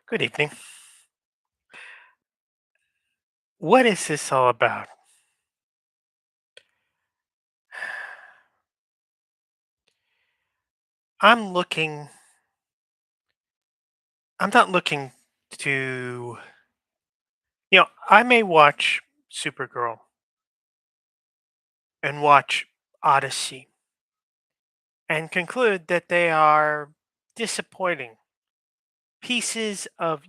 Good evening. What is this all about? I'm looking, I'm not looking to, I may watch Supergirl and watch Odyssey and conclude that they are disappointing pieces of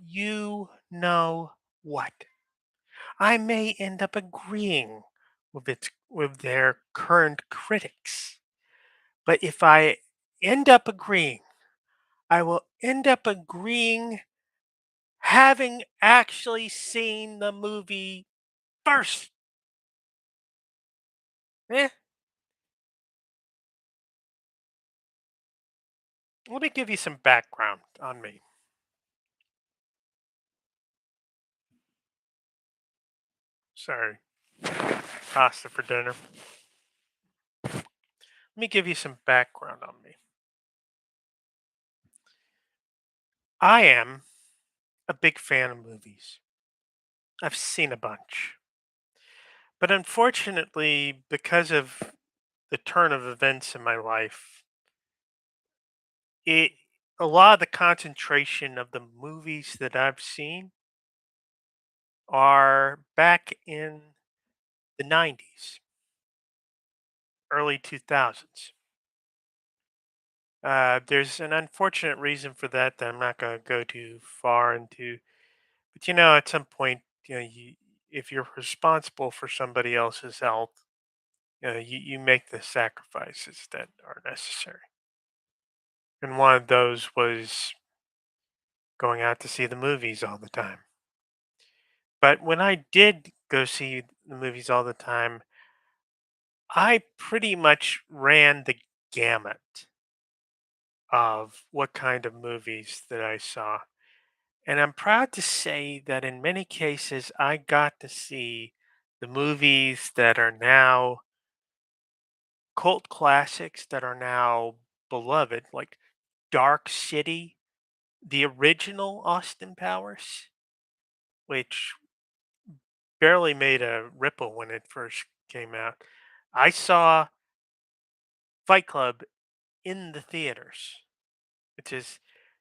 what. I may end up agreeing with their current critics. But if I end up agreeing, I will end up agreeing having actually seen the movie first. Eh, let me give you some background on me. Sorry, pasta for dinner. Let me give you some background on me. I am a big fan of movies. I've seen a bunch. But unfortunately, because of the turn of events in my life, it a lot of the concentration of the movies that I've seen are back in the 90s, early 2000s. There's an unfortunate reason for that I'm not going to go too far into. But at some point, if you're responsible for somebody else's health, you make the sacrifices that are necessary. And one of those was going out to see the movies all the time. But when I did go see the movies all the time, I pretty much ran the gamut of what kind of movies that I saw. And I'm proud to say that in many cases, I got to see the movies that are now cult classics, that are now beloved, like Dark City, the original Austin Powers, which barely made a ripple when it first came out. I saw Fight Club in the theaters, which is,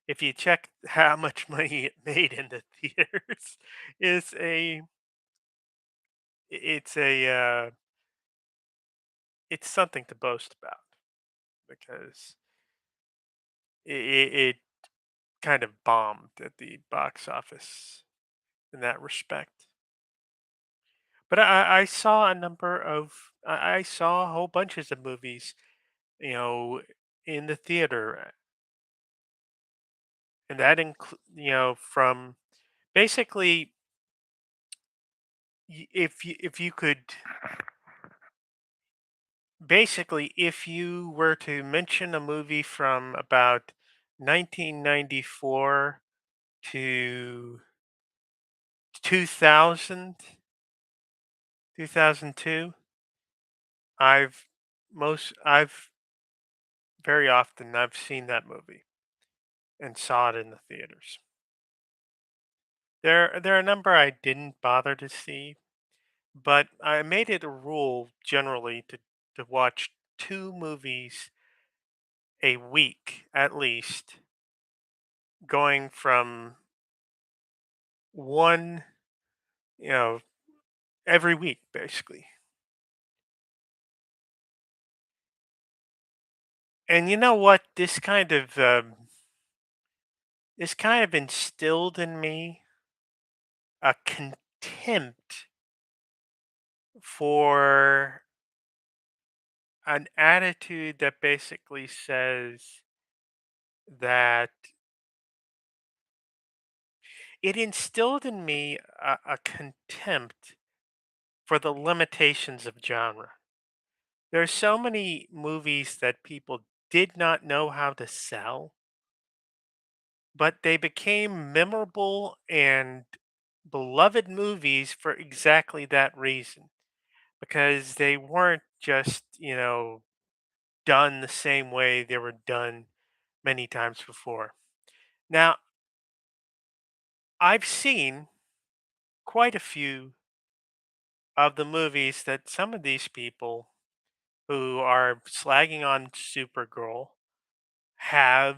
if you check how much money it made in the theaters, is a it's a it's something to boast about because it kind of bombed at the box office in that respect. But I saw a number of I saw whole bunches of movies, you know, in the theater, and that include from basically if you could basically if you were to mention a movie from about 1994 to 2000, 2002, I've very often I've seen that movie and saw it in the theaters. There are a number I didn't bother to see, but I made it a rule generally to watch two movies a week at least, going from one, you know, every week basically. And you know what? This kind of instilled in me a contempt for an attitude that basically says that it instilled in me a contempt for the limitations of genre. There's so many movies that people did not know how to sell, but they became memorable and beloved movies for exactly that reason, because they weren't just, done the same way they were done many times before. Now, I've seen quite a few of the movies that some of these people who are slagging on Supergirl have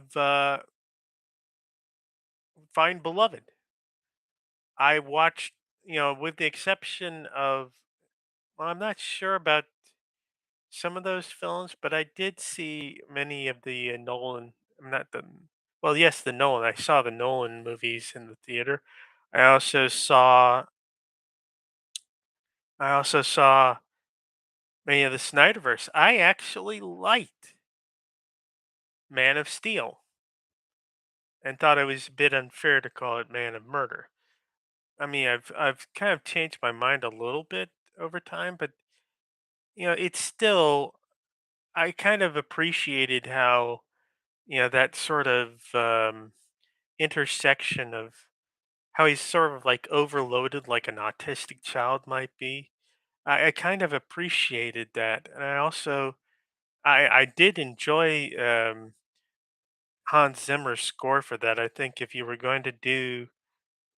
find beloved. I watched, with the exception of, well, I'm not sure about some of those films, but I did see many of the Nolan. I'm not the well, yes, the Nolan. I saw the Nolan movies in the theater. I also saw. I also saw many of the Snyderverse. I actually liked Man of Steel and thought it was a bit unfair to call it Man of Murder. I mean, I've kind of changed my mind a little bit over time, but it's still I kind of appreciated how that sort of intersection of how he's sort of like overloaded, like an autistic child might be. I kind of appreciated that, and I also I did enjoy Hans Zimmer's score for that. I think if you were going to do,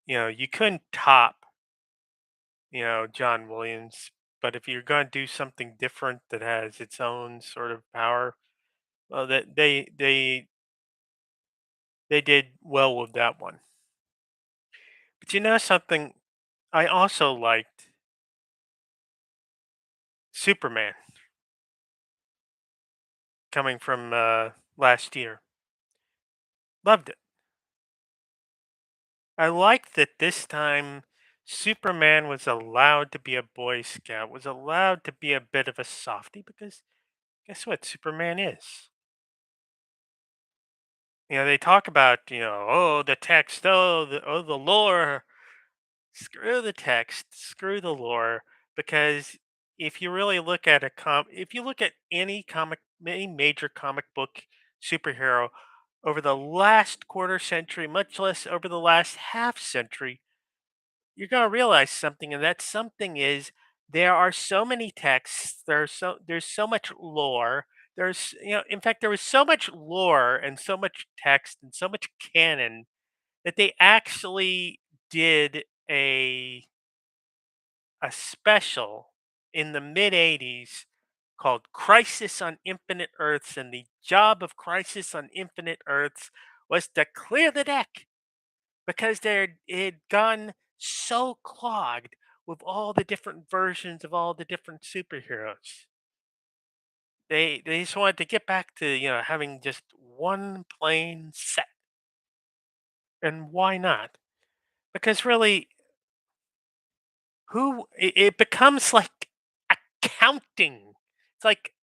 you couldn't top John Williams, but if you're going to do something different that has its own sort of power, well, that they did well with that one. But you know something, I also liked Superman coming from last year. Loved it. I liked that this time Superman was allowed to be a Boy Scout, was allowed to be a bit of a softie because guess what? Superman is. They talk about, oh, the text, oh, the lore. Screw the text, screw the lore, because if you really look at if you look at any major comic book superhero over the last quarter century, much less over the last half century, you're gonna realize something, and that something is there are so many texts, there's so much lore. In fact, there was so much lore and so much text and so much canon that they actually did a special in the mid 80s called Crisis on Infinite Earths. And the job of Crisis on Infinite Earths was to clear the deck because it had gone so clogged with all the different versions of all the different superheroes. They just wanted to get back to having just one plain set. And why not? Because really, it becomes like accounting. It's like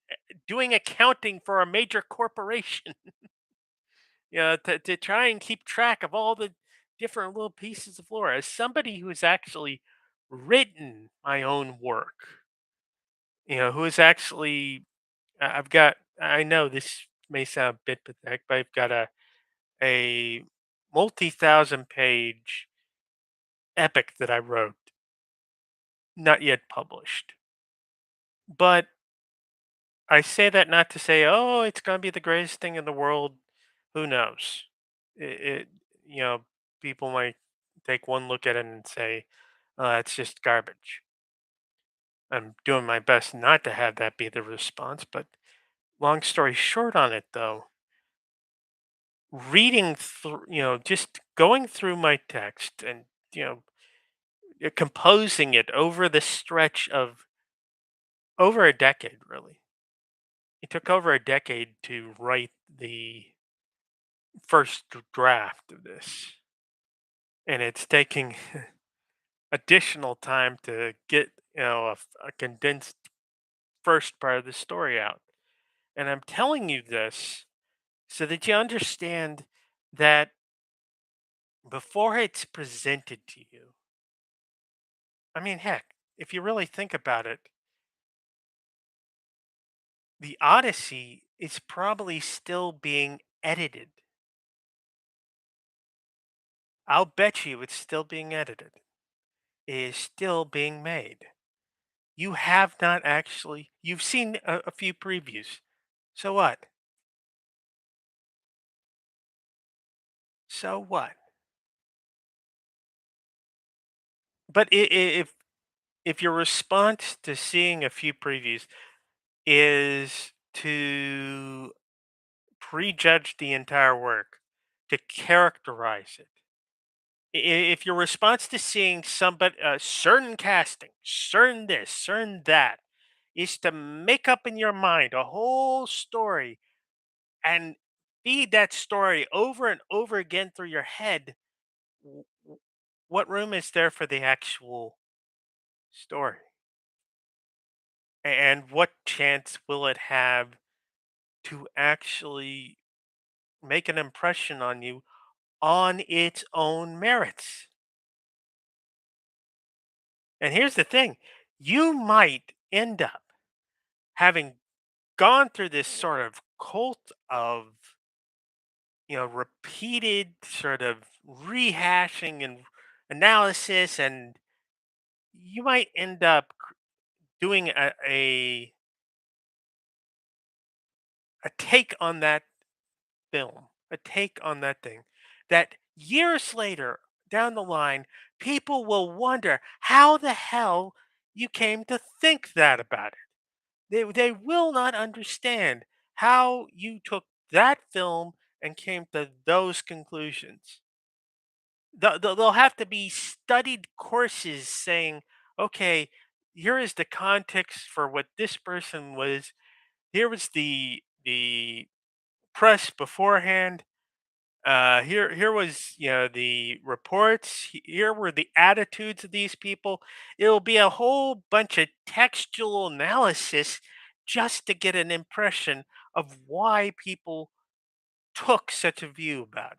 doing accounting for a major corporation, to try and keep track of all the different little pieces of lore. As somebody who's actually written my own work, who is actually, I've got, I know this may sound a bit pathetic, but I've got a multi-thousand page epic that I wrote, not yet published. But I say that not to say, oh, it's going to be the greatest thing in the world. Who knows? It you know, people might take one look at it and say, it's just garbage. I'm doing my best not to have that be the response. But long story short on it, though, reading through, just going through my text and, you know, composing it over the stretch of over a decade, really. It took over a decade to write the first draft of this, and it's taking additional time to get a condensed first part of the story out. And I'm telling you this so that you understand that before it's presented to you, I mean, heck, if you really think about it, the Odyssey is probably still being edited. I'll bet you it's still being edited. It is still being made. You have not actually, you've seen a few previews. So what? So what? But if your response to seeing a few previews is to prejudge the entire work, to characterize it, if your response to seeing somebody certain casting, certain this, certain that, is to make up in your mind a whole story and feed that story over and over again through your head, what room is there for the actual story? And what chance will it have to actually make an impression on you on its own merits? And here's the thing, you might end up having gone through this sort of cult of, repeated sort of rehashing and analysis, and you might end up doing a take on that film, a take on that thing, that years later down the line, people will wonder how the hell you came to think that about it. They will not understand how you took that film and came to those conclusions. There'll have to be studied courses saying, okay, here is the context for what this person was. Here was the press beforehand. Here was, the reports. Here were the attitudes of these people. It'll be a whole bunch of textual analysis just to get an impression of why people took such a view about it.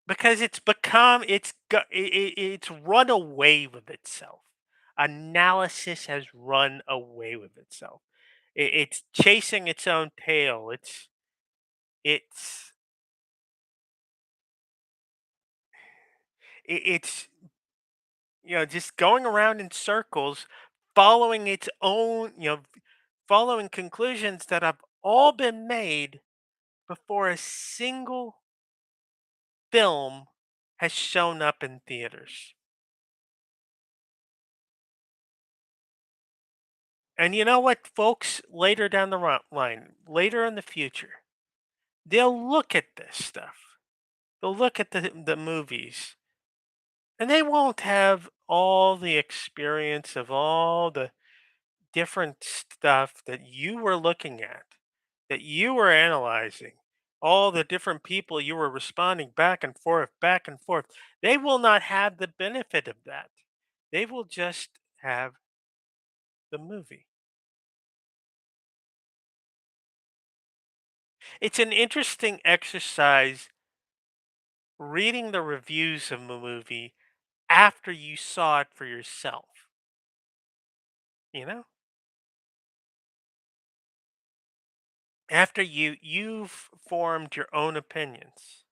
Because it's become it's run away with itself. Analysis has run away with itself. It's chasing its own tail. It's it's just going around in circles, following its own, following conclusions that have all been made before a single film has shown up in theaters. And you know what, folks? Later down the line, later in the future, they'll look at this stuff. They'll look at the movies, and they won't have all the experience of all the different stuff that you were looking at, that you were analyzing, all the different people you were responding back and forth, back and forth. They will not have the benefit of that. They will just have the movie. It's an interesting exercise reading the reviews of a movie after you saw it for yourself, you know? After you've formed your own opinions.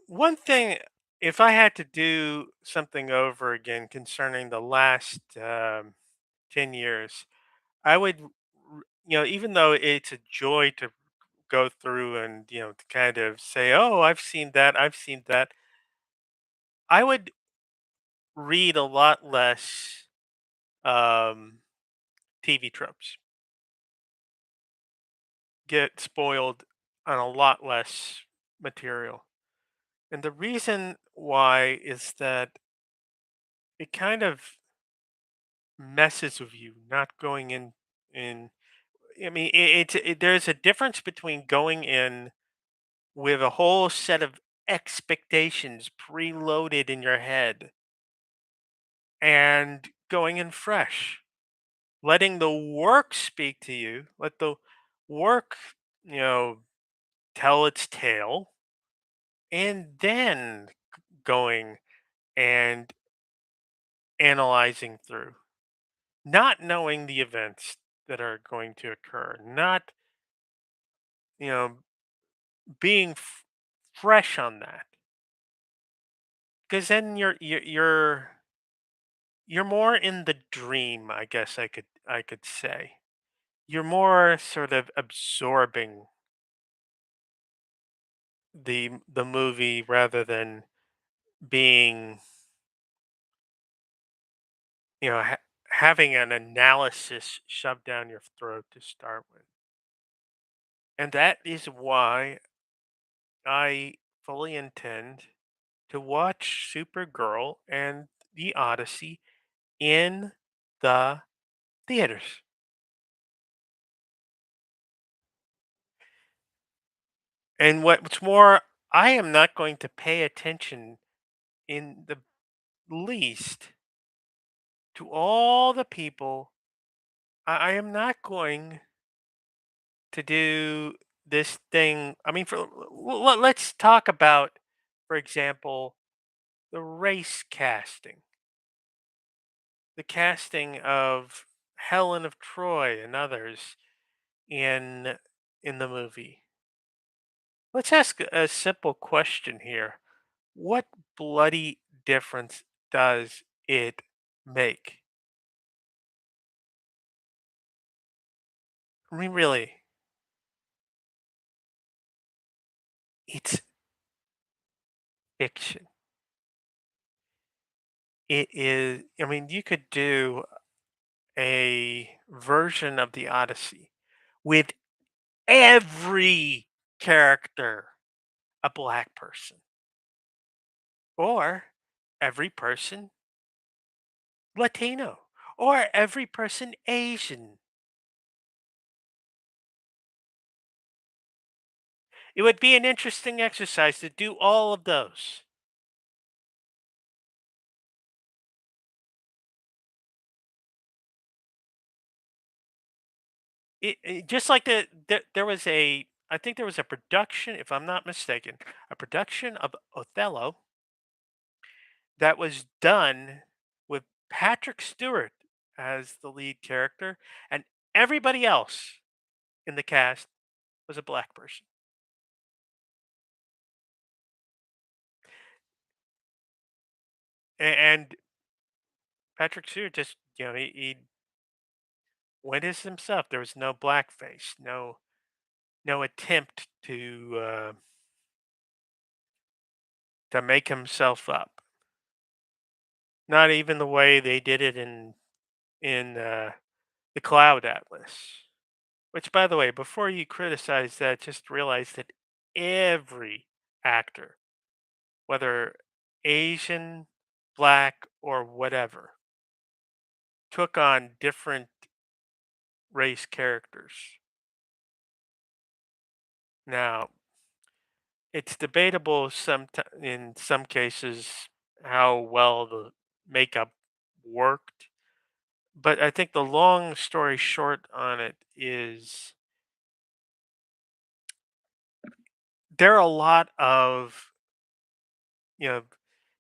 One thing, if I had to do something over again concerning the last 10 years, I would, even though it's a joy to go through and, to kind of say, oh, I've seen that, I've seen that, I would read a lot less um, TV tropes, get spoiled on a lot less material. And the reason why is that it kind of messes with you not going in I mean there's a difference between going in with a whole set of expectations preloaded in your head and going in fresh, letting the work speak to you, let the work, you know tell its tale, and then going and analyzing through, not knowing the events that are going to occur, not, you know being fresh on that, because then you're more in the dream, I guess I could say. You're more sort of absorbing the movie rather than being, you know, having an analysis shoved down your throat to start with. And that is why I fully intend to watch Supergirl and the Odyssey in the theaters. And what's more, I am not going to pay attention in the least to all the people. I am not going to do this thing. I mean, let's talk about, for example, the race casting, the casting of Helen of Troy and others in the movie. Let's ask a simple question here. What bloody difference does it make? I mean, really, it's fiction. It is, I mean, you could do a version of the Odyssey with every character a black person, or every person Latino, or every person Asian. It would be an interesting exercise to do all of those. Just like there was a, I think there was a production, if I'm not mistaken, a production of Othello that was done with Patrick Stewart as the lead character, and everybody else in the cast was a black person. And Patrick Stewart just, he went as himself. There was no blackface, no attempt to make himself up. Not even the way they did it in the Cloud Atlas. Which, by the way, before you criticize that, just realize that every actor, whether Asian, black, or whatever, took on different race characters. Now, it's debatable in some cases how well the makeup worked, but I think the long story short on it is there are a lot of, you know,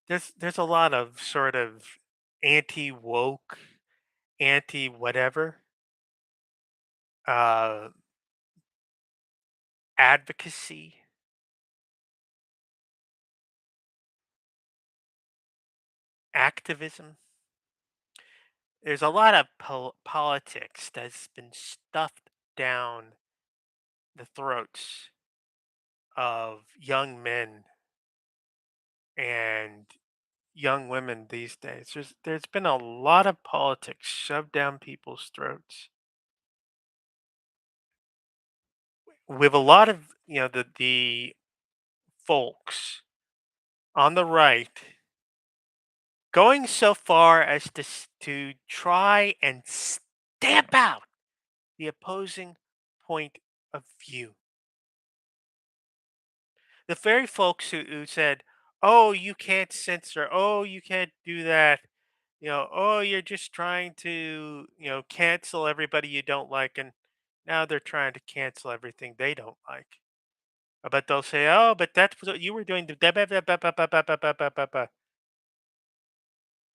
there's a lot of sort of anti woke, anti whatever uh, advocacy, activism. There's a lot of politics that's been stuffed down the throats of young men and young women these days. There's been a lot of politics shoved down people's throats with a lot of, the folks on the right going so far as to try and stamp out the opposing point of view. The very folks who said, "Oh, you can't censor. Oh, you can't do that. Oh, you're just trying to, cancel everybody you don't like," and now they're trying to cancel everything they don't like. But they'll say, "Oh, but that's what you were doing."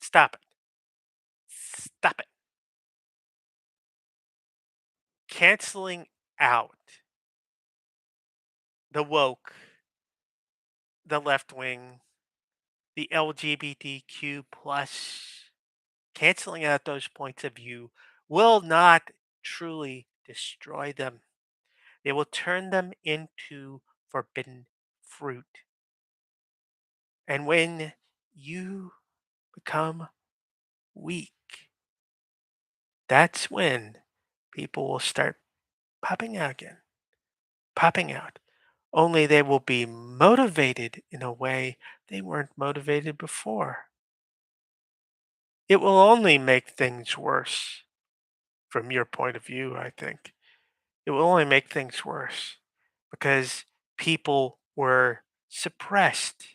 Stop it. Stop it. Canceling out the woke, the left wing, the LGBTQ plus, canceling out those points of view will not truly destroy them. They will turn them into forbidden fruit. And when you become weak, that's when people will start popping out again, popping out. Only they will be motivated in a way they weren't motivated before. It will only make things worse from your point of view, I think. It will only make things worse because people were suppressed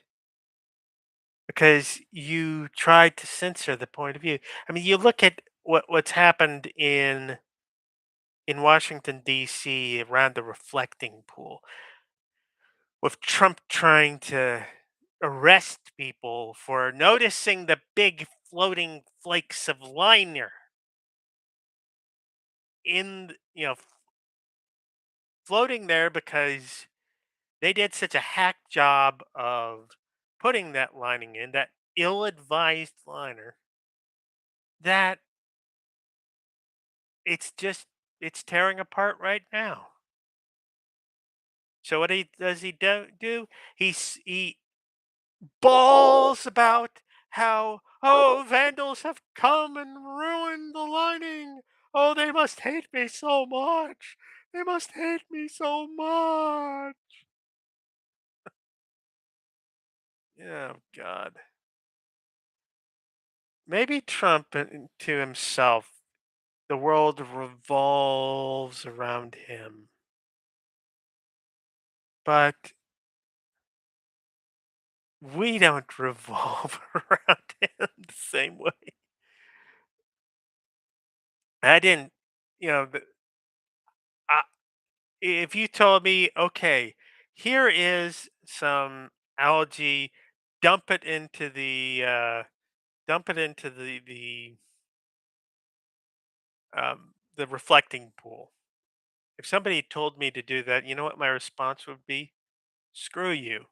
because you tried to censor the point of view. I mean, you look at what's happened in Washington D.C. around the reflecting pool with Trump trying to arrest people for noticing the big floating flakes of liner floating there because they did such a hack job of putting that lining in, that ill-advised liner, that it's just it's tearing apart right now. So what does he do? He bawls about how, oh, vandals have come and ruined the lining. Oh, they must hate me so much. They must hate me so much. Oh God. Maybe Trump to himself, the world revolves around him. But we don't revolve around him the same way. I didn't, you know, I, if you told me, okay, here is some algae, dump it into the reflecting pool. If somebody told me to do that, you know what my response would be? Screw you,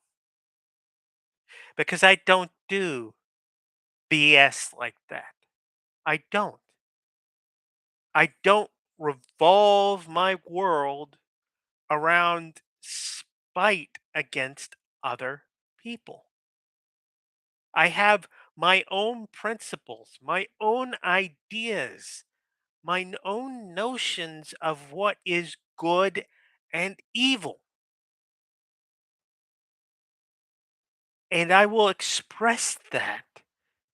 because I don't do BS like that. I don't. I don't revolve my world around spite against other people. I have my own principles, my own ideas, own notions of what is good and evil. And I will express that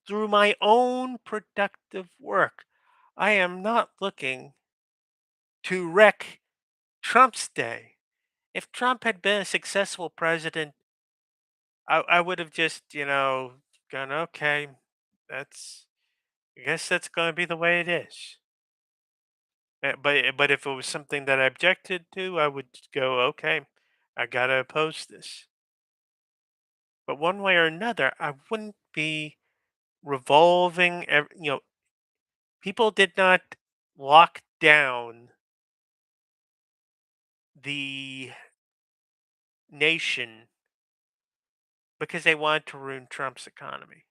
through my own productive work. I am not looking to wreck Trump's day. If Trump had been a successful president, I would have just, gone, okay, that's, I guess that's going to be the way it is. But if it was something that I objected to, I would go, okay, I got to oppose this. But one way or another, I wouldn't be revolving, people did not lock down the nation because they wanted to ruin Trump's economy.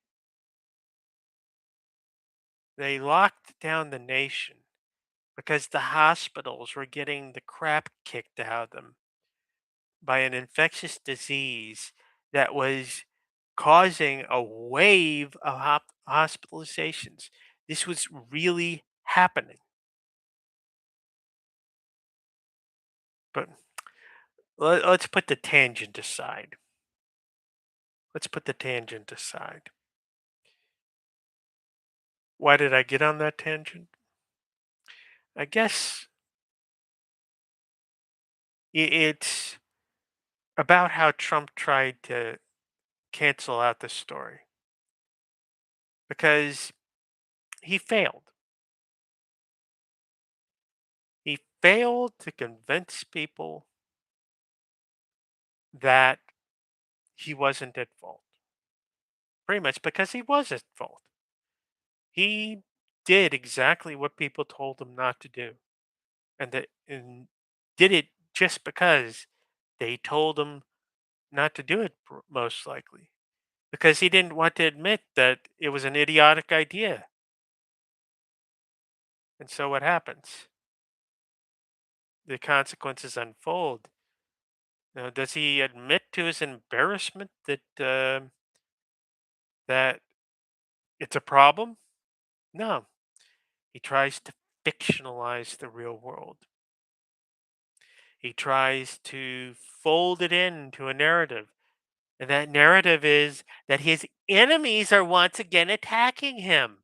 They locked down the nation because the hospitals were getting the crap kicked out of them by an infectious disease that was causing a wave of hospitalizations. This was really happening. But let's put the tangent aside. Let's put the tangent aside. Why did I get on that tangent? I guess it's about how Trump tried to cancel out the story because he failed. He failed to convince people that he wasn't at fault. Pretty much because he was at fault. He did exactly what people told him not to do, and did it just because they told him not to do it. Most likely, because he didn't want to admit that it was an idiotic idea. And so what happens? The consequences unfold. Does he admit to his embarrassment that that it's a problem? No. He tries to fictionalize the real world. He tries to fold it into a narrative. And that narrative is that his enemies are once again attacking him.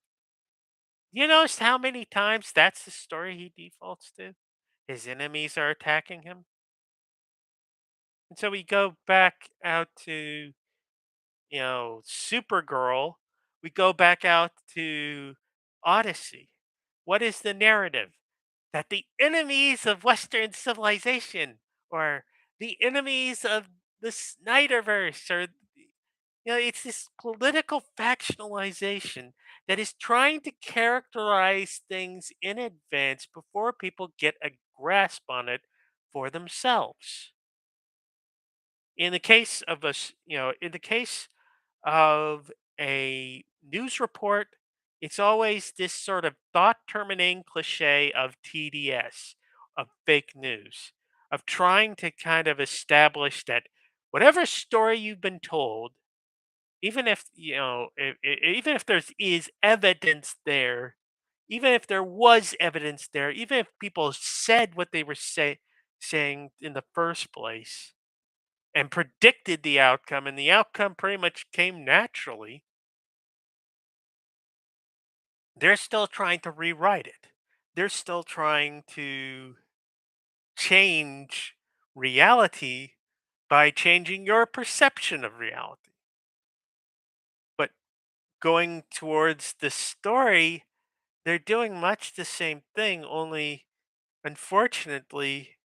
You notice how many times that's the story he defaults to? His enemies are attacking him. And so we go back out to, Supergirl. We go back out to Odyssey. What is the narrative? That the enemies of Western civilization, or the enemies of the Snyderverse, or it's this political factionalization that is trying to characterize things in advance before people get a grasp on it for themselves. In the case of in the case of a news report, it's always this sort of thought terminating cliche of TDS, of fake news, of trying to kind of establish that whatever story you've been told, even if even if there's is evidence there, even if there was evidence there, even if people said what they were saying in the first place and predicted the outcome, and the outcome pretty much came naturally, they're still trying to rewrite it. They're still trying to change reality by changing your perception of reality. But going towards the story, they're doing much the same thing, only unfortunately,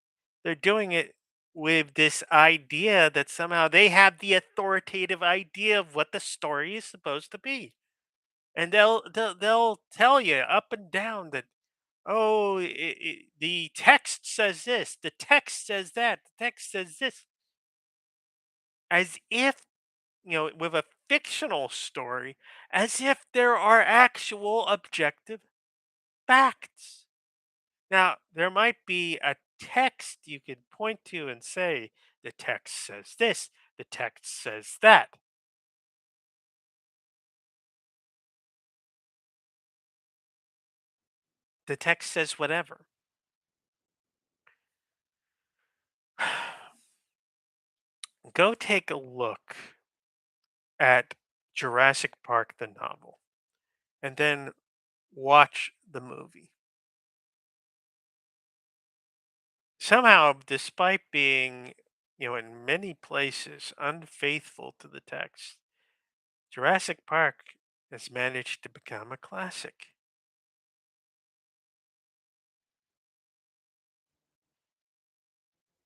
they're doing it with this idea that somehow they have the authoritative idea of what the story is supposed to be. And they'll tell you up and down that, oh, the text says this, the text says that, the text says this, as if, with a fictional story, as if there are actual objective facts. Now, there might be a text you could point to and say, the text says this, the text says that. The text says whatever. Go take a look at Jurassic Park, the novel, and then watch the movie. Somehow, despite being, in many places unfaithful to the text, Jurassic Park has managed to become a classic.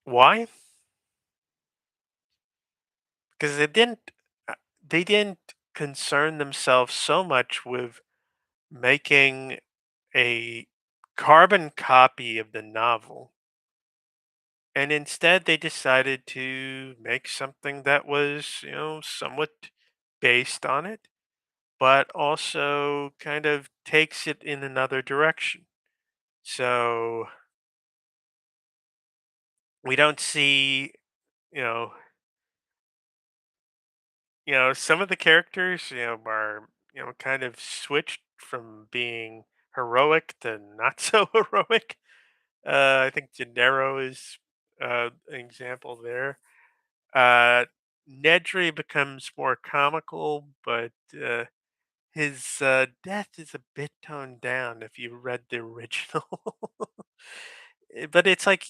Why? Because uh, they didn't concern themselves so much with making a carbon copy of the novel, and instead they decided to make something that was, somewhat based on it, but also kind of takes it in another direction. So we don't see, you know, some of the characters, are, kind of switched from being heroic to not so heroic. I think Gennaro is an example there. Uh, Nedry becomes more comical, but his death is a bit toned down if you read the original. But it's like,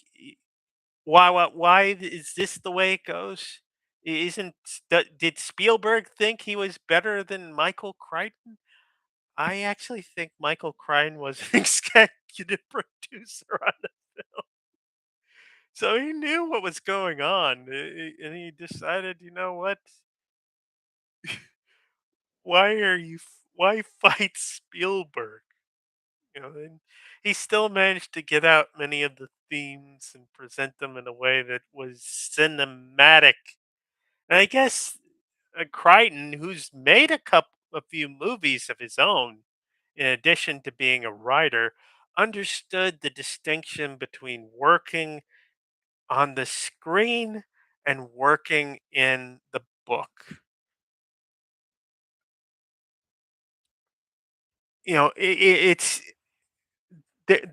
why is this the way it goes? Isn't did Spielberg think he was better than Michael Crichton? I actually think Michael Crichton was an executive producer on it, so he knew what was going on, and he decided, you know what? Why fight Spielberg? And he still managed to get out many of the themes and present them in a way that was cinematic. And I guess Crichton, who's made a few movies of his own, in addition to being a writer, understood the distinction between working on the screen and working in the book. It's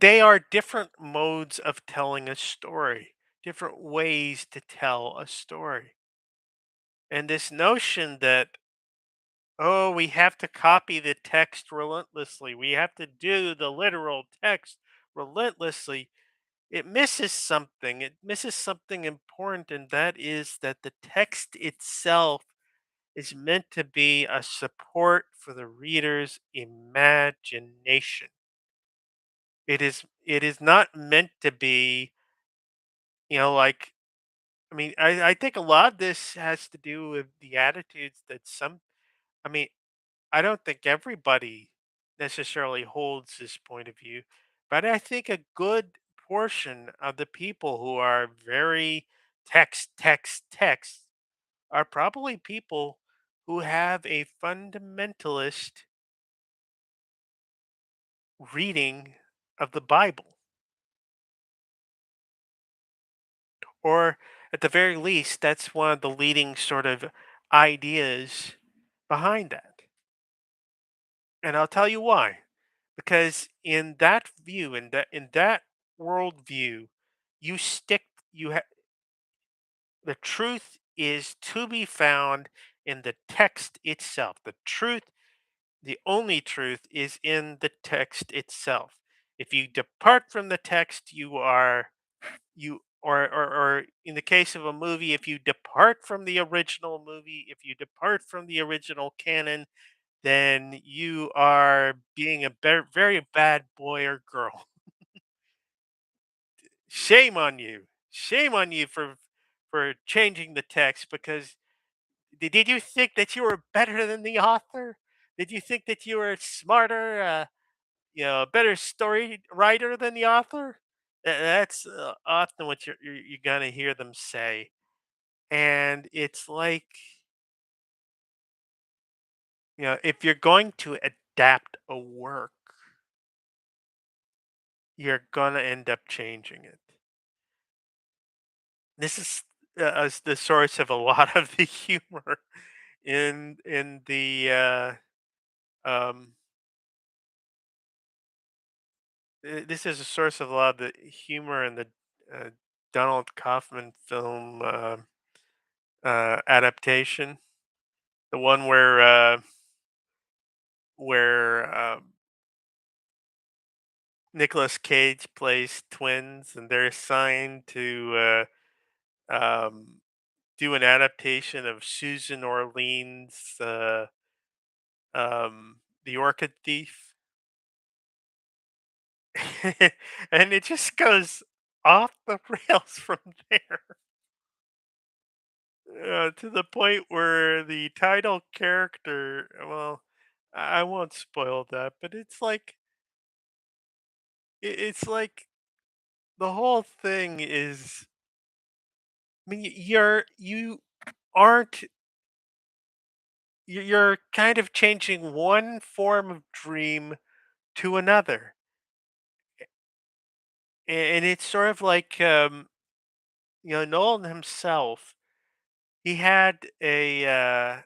they are different modes of telling a story, different ways to tell a story. And this notion that, oh, we have to copy the text relentlessly, we have to do the literal text relentlessly, it misses something. It misses something important, and that is that the text itself is meant to be a support for the reader's imagination. It is not meant to be, like, I mean, I think a lot of this has to do with the attitudes that some, I mean, I don't think everybody necessarily holds this point of view, but I think a good portion of the people who are very text, text, text are probably people who have a fundamentalist reading of the Bible, or at the very least, that's one of the leading sort of ideas behind that. And I'll tell you why. Because in that view, in that worldview, you stick you have the truth is to be found in the text itself. The truth, the only truth is in the text itself. If you depart from the text, you are you or in the case of a movie, if you depart from the original movie, if you depart from the original canon, then you are being a very bad boy or girl. Shame on you. Shame on you for changing the text, because did you think that you were better than the author? Did you think that you were smarter, a better story writer than the author? That's often what you're gonna hear them say, and it's like, if you're going to adapt a work, you're gonna end up changing it. This is the source of a lot of the humor in the um this is a source of a lot of the humor in the uh, Donald Kaufman film adaptation, the one where Nicolas Cage plays twins, and they're assigned to do an adaptation of Susan Orlean's The Orchid Thief. And it just goes off the rails from there, to the point where the title character, well, I won't spoil that, but it's like the whole thing is, I mean, you aren't you're kind of changing one form of dream to another. And it's sort of like, Nolan himself, he had a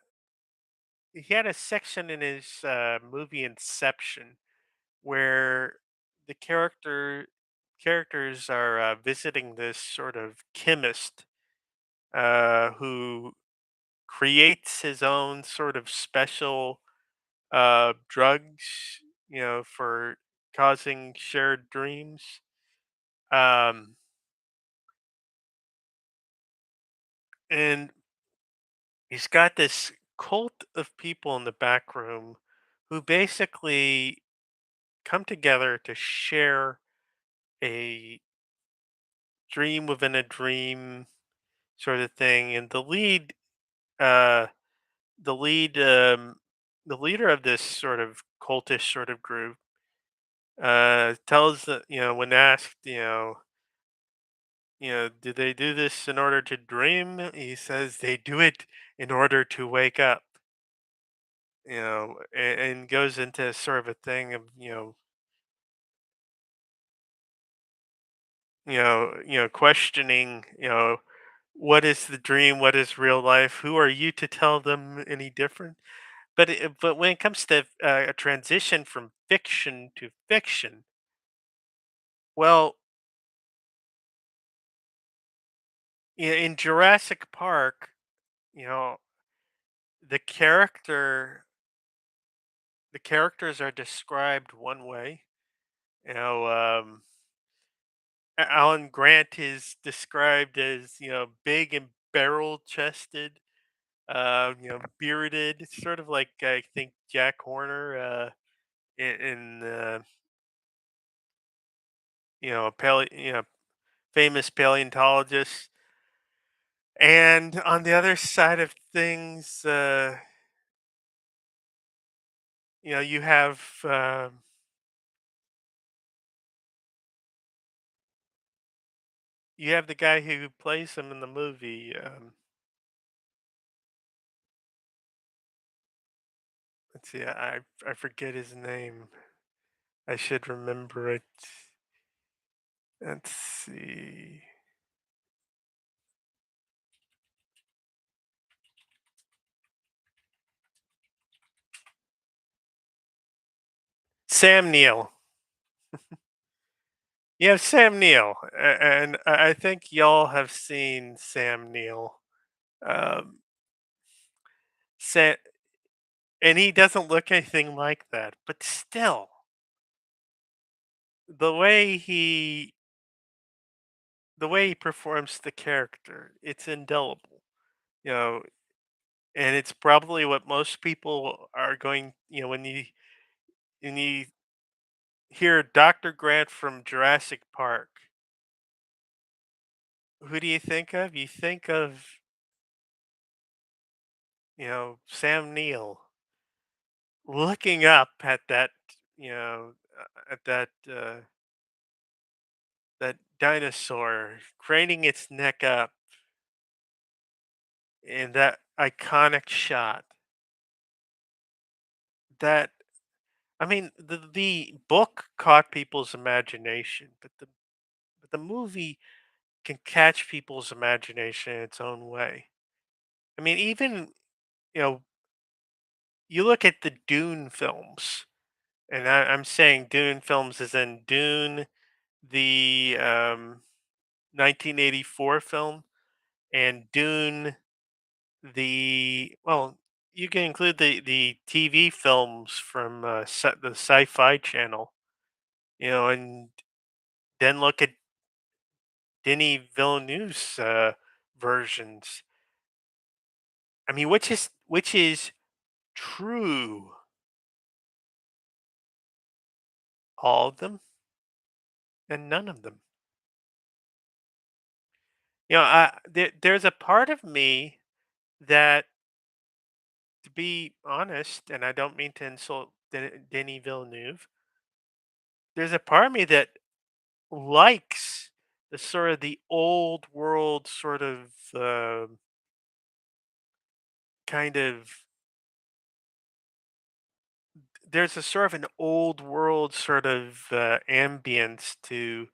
section in his movie Inception where the characters are visiting this sort of chemist who creates his own sort of special drugs, for causing shared dreams. Um, and he's got this cult of people in the back room who basically come together to share a dream within a dream sort of thing. And uh, the lead, the leader of this sort of cultish sort of group, tells that, when asked, do they do this in order to dream? He says they do it in order to wake up. And goes into sort of a thing of, questioning, what is the dream? What is real life? Who are you to tell them any different? But when it comes to a transition from fiction to fiction, well, in Jurassic Park, you know, the character the characters are described one way. You know, Alan Grant is described as big and barrel chested, bearded. It's sort of like I think Jack Horner in a famous paleontologist. And on the other side of things, you have the guy who plays him in the movie. Let's see, I forget his name. I should remember it. Let's see, Sam Neill. You have Sam Neill, and I think y'all have seen Sam Neill. Um, Sa- and he doesn't look anything like that, but still, the way he performs the character, it's indelible. You know, and it's probably what most people are going. When you hear Dr. Grant from Jurassic Park, who do you think of? You think of Sam Neill looking up at that at that dinosaur, craning its neck up in that iconic shot. That I mean, the book caught people's imagination, but the movie can catch people's imagination in its own way. I mean, even you know, you look at the Dune films, and I'm saying Dune films as in Dune, the 1984 film, and Dune, you can include the TV films from the Sci-Fi Channel, and then look at Denis Villeneuve's versions. I mean, which is true? All of them and none of them. There's a part of me that, to be honest, and I don't mean to insult Denis Villeneuve, there's a part of me that likes the sort of the old world sort of kind of there's a sort of an old world sort of ambience to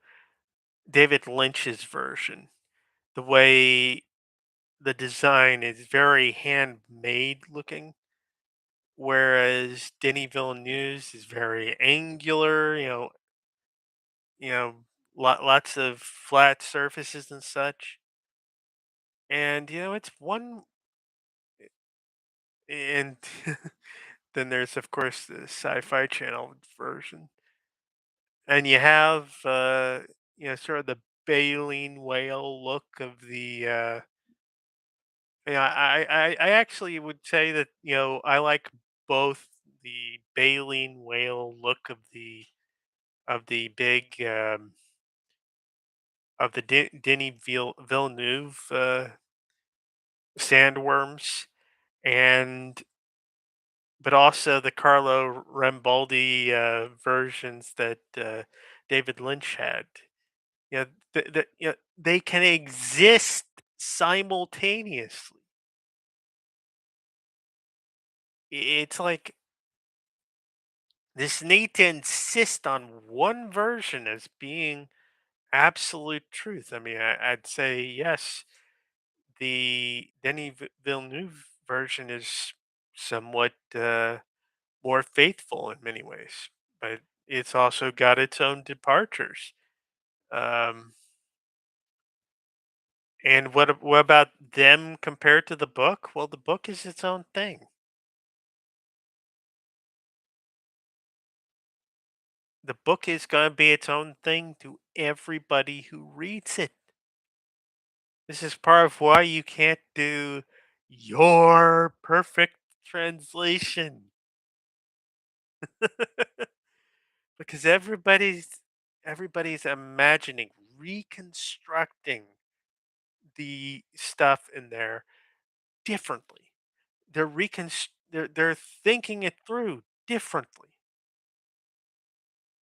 David Lynch's version. The way the design is very handmade looking, whereas Denis Villeneuve's is very angular. You know, lots of flat surfaces and such. And it's one, and then there's of course the Sci-Fi Channel version, and you have sort of the baleen whale look of the. I actually would say that I like both the baleen whale look of the big of the Denis Villeneuve sandworms, and but also the Carlo Rambaldi versions that David Lynch had. They can exist simultaneously. It's like this need to insist on one version as being absolute truth. I mean, I'd say yes. the Villeneuve version is somewhat more faithful in many ways, but it's also got its own departures. Um, and what about them compared to the book? Well, the book is its own thing. The book is going to be its own thing to everybody who reads it. This is part of why you can't do your perfect translation because everybody's imagining, reconstructing the stuff in there differently. They're thinking it through differently.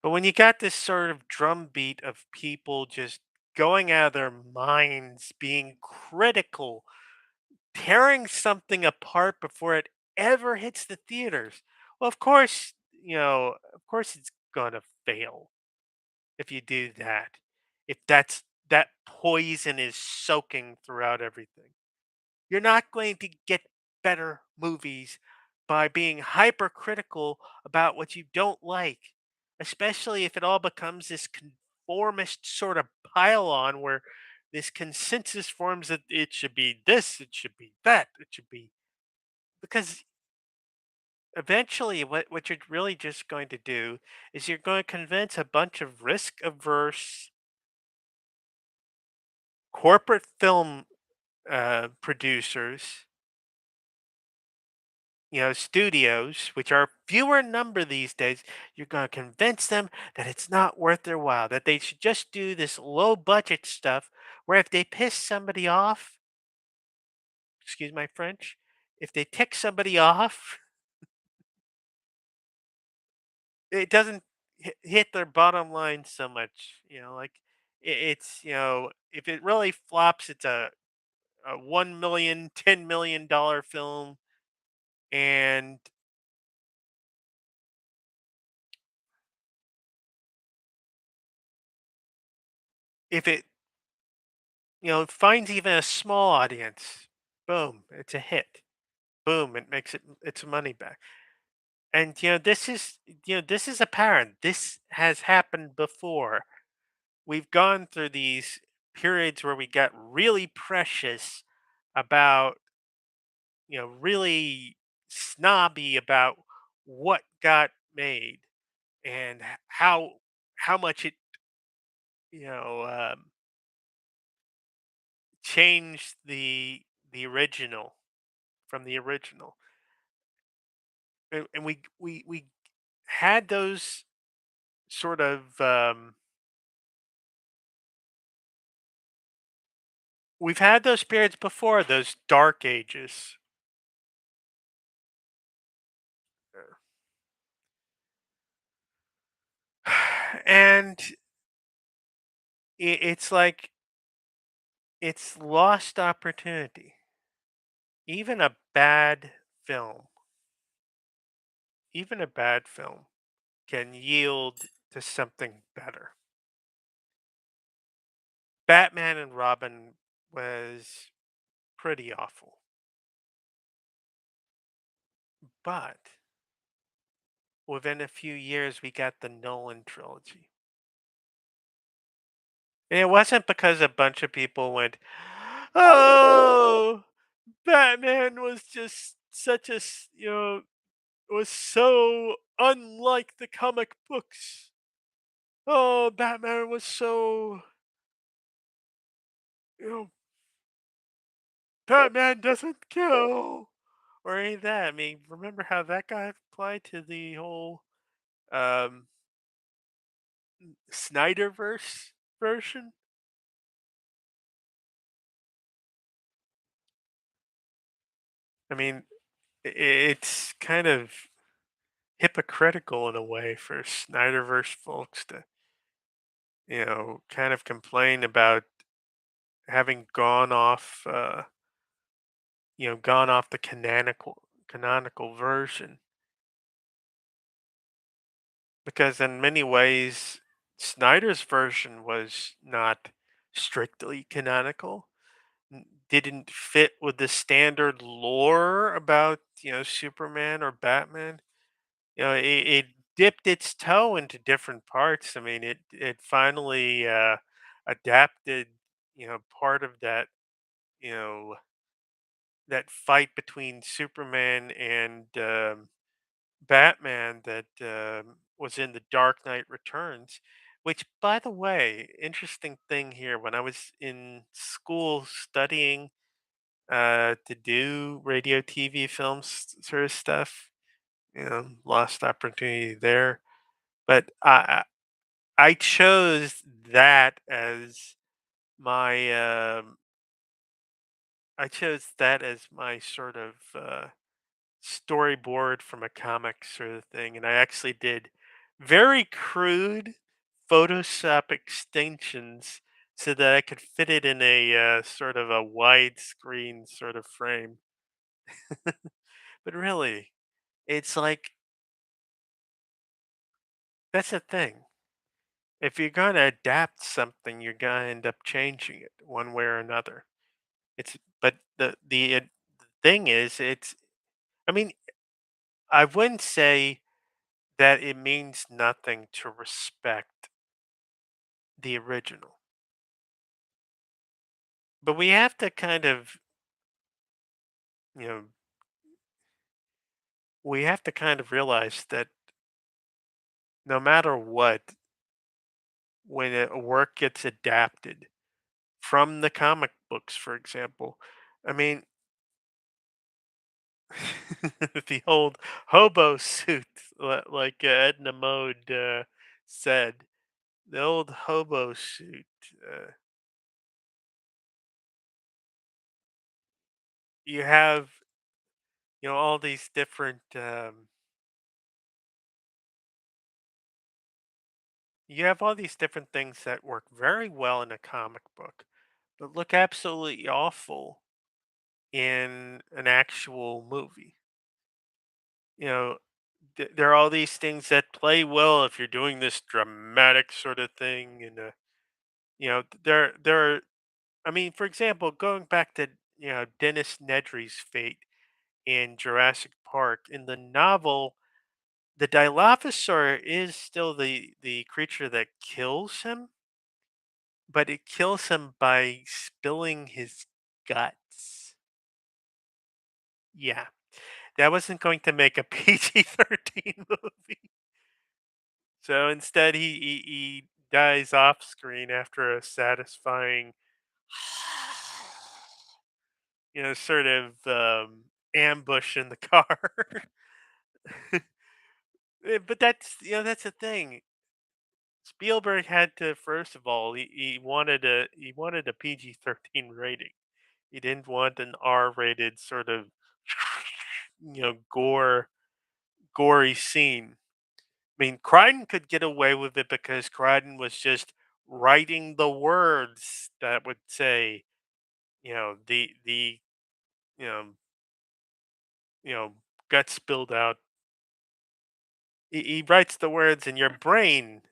But when you got this sort of drumbeat of people just going out of their minds, being critical, tearing something apart before it ever hits the theaters, well, of course, of course it's gonna fail if you do that. If that poison is soaking throughout everything. You're not going to get better movies by being hypercritical about what you don't like, especially if it all becomes this conformist sort of pile on where this consensus forms that it should be this, it should be that, it should be because eventually what you're really just going to do is you're going to convince a bunch of risk averse corporate film producers, studios, which are fewer in number these days, you're going to convince them that it's not worth their while, that they should just do this low budget stuff where if they piss somebody off, excuse my French, if they tick somebody off, it doesn't hit their bottom line so much. Like it's, if it really flops, it's a 1 million, $10 million film. And if it finds even a small audience, boom, it's a hit. Boom, it makes its money back. And this is apparent. This has happened before. We've gone through these periods where we got really precious about, really snobby about what got made and how much it, you know, um, changed the original from the original. And we had those sort of we've had those periods before, those dark ages. And it's like it's lost opportunity. Even a bad film, even a bad film can yield to something better. Batman and Robin was pretty awful, but within a few years we got the Nolan trilogy. And it wasn't because a bunch of people went, "Oh, Batman was just such a, was so unlike the comic books. Oh, Batman was so, you know, Batman doesn't kill." Or any of that. I mean, remember how that guy applied to the whole um, Snyderverse version? I mean, it's kind of hypocritical in a way for Snyderverse folks to, kind of complain about having gone off the canonical version because in many ways Snyder's version was not strictly canonical. didn't fit with the standard lore about Superman or Batman. It dipped its toe into different parts. I mean, it finally adapted part of that you know that fight between Superman and Batman that was in the Dark Knight Returns. Which, by the way, interesting thing here. When I was in school studying to do radio, TV, films sort of stuff, lost opportunity there. But I chose that as my sort of storyboard from a comic sort of thing, and I actually did very crude Photoshop extensions so that I could fit it in a sort of a widescreen sort of frame. But really, it's like that's the thing. If you're going to adapt something, you're going to end up changing it one way or another. It's but the thing is, I mean, I wouldn't say that it means nothing to respect the original. But we have to kind of, you know, we have to kind of realize that no matter what, when a work gets adapted from the comic books, for example, I mean, the old hobo suit, like Edna Mode said, the old hobo suit. Uh, you have, all these different. You have all these different things that work very well in a comic book, but look absolutely awful in an actual movie. You know, there are all these things that play well if you're doing this dramatic sort of thing, and there are. I mean, for example, going back to Dennis Nedry's fate in Jurassic Park in the novel, the Dilophosaur is still the creature that kills him, but it kills him by spilling his guts. Yeah, that wasn't going to make a PG-13 movie. So instead, he dies off screen after a satisfying, sort of ambush in the car. But that's the thing. Spielberg had to first of all he wanted a PG-13 rating. He didn't want an R-rated sort of gory scene. I mean, Crichton could get away with it because Crichton was just writing the words that would say, the you know you know gut spilled out. He writes the words, and your brain,